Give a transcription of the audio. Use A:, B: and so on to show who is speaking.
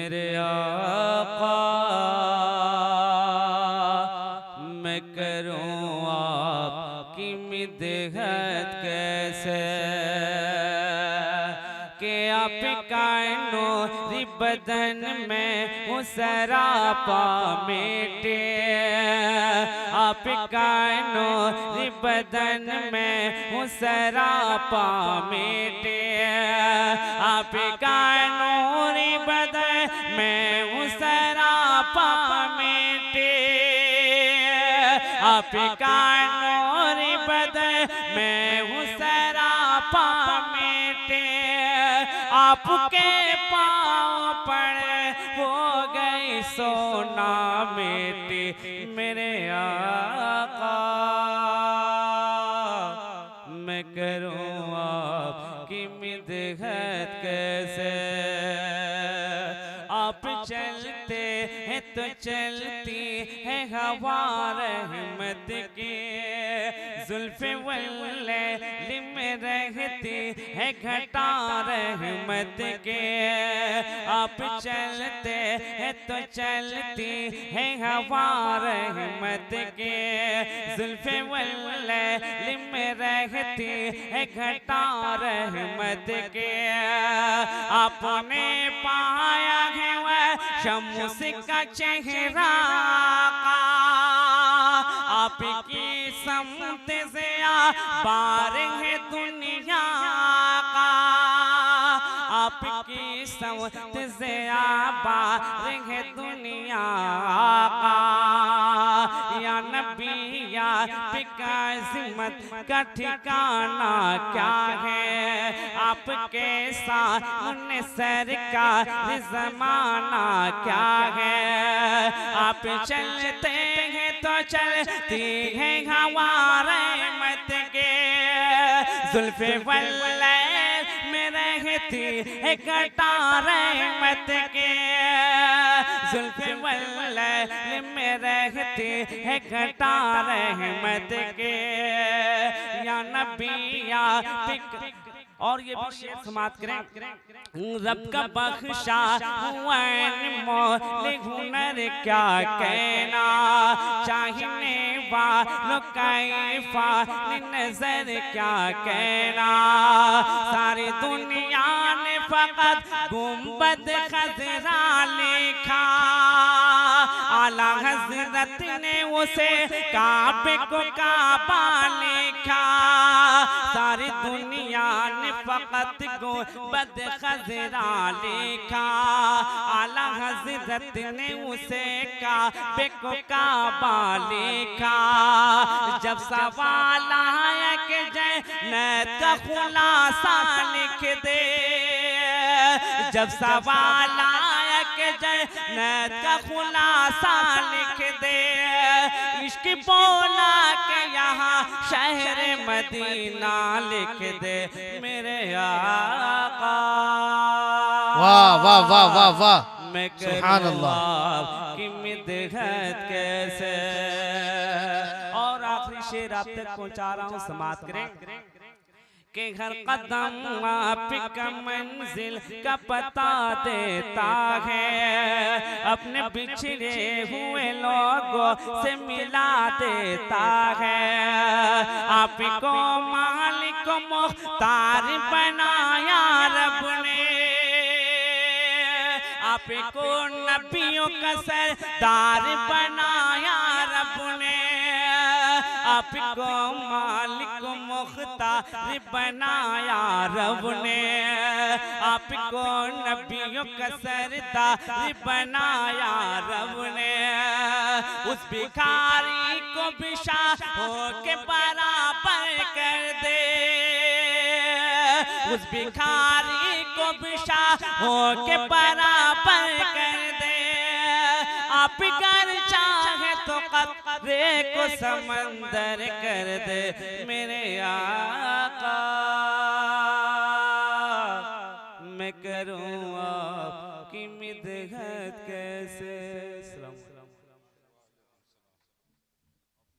A: मेरे आका मैं करूं आपकी मिदहत कैसे कि आपका नूरी बदन में वो सरापा मिटे, आपका नूरी बदन में वो सरापा मिटे, आपका नूरी बदन में वो सरापा मिटे, आपका नूरी बदन में वो सरापा मिटे, आपके पाँव पड़े हो गई सोना मिट्टी मेरे आका मैं करूं आपकी मिदहत कैसे। आप चलते हैं तो चलती है हवा रहमत की, जुल्फ़े वल्लैल में रहती है घटा रहमत के। आप चलते हैं तो चलती है हवा रहमत के, जुल्फ़े वल्लैल में रहती है घटा रहमत के। आपने पाया है वह शम्स का चेहरा का, आपकी समत से बार है दुनिया का, आपकी समत से बार है दुनिया का। या नबी या आपका अज़मत का ठिकाना क्या है, आपके सामने सरकार ज़माना क्या है। आप चलते हैं तो चलती है हवा रहमत के, जुल्फ़े वल्लैल में रहती है घटा रहमत के, जुल्फ़े वल्लैल में रहती है घटा रहमत के। या नबी या और ये भी शेर समाप्त करें। रब का बख्शा हुआ मोल हुनर क्या कहना, चाहने वालों का नजर क्या कहना। सारी दुनिया ने फकत गुंबद खजरा लिखा, आला हजरत ने उसे काबे को काबा लिखा। सारी दुनिया ने फकत गुंबद खजरा लिखा, आला हजरत ने उसे काबे को काबा लिखा। जब सवाल आया कि जन्नत का खुलासा लिख दे, जब सवाल आया कि जन्नत का खुलासा लिख दे, इश्क बोला के यहाँ शहर मदीना लिख दे मेरे आका।
B: वाह वाह वाह वाह वाह,
A: मैं
B: सुभान अल्लाह
A: की मिदहत कैसे। और आखिरी शेर आप तक पहुंचा रहा हूं, समाप्त करें कि हर कदम आपका मंजिल का पता देता है, अपने बिछड़े हुए लोगों से मिला देता है। आपको मालिक मुख्तार बनाया रब ने, आपको नबियों का सरदार बनाया रब ने, आपको मालिक मुख्तार बनाया रब ने, आपको नबियों का सरदार बनाया रब ने। उस भिखारी को बिशारों के बराबर कर दे, उस भिखारी को बिशारों के बराबर कर दे। आप कर चाहे तो कतरे को समंदर कर दे मेरे आका। मैं करूं आपकी मिदहत कैसे।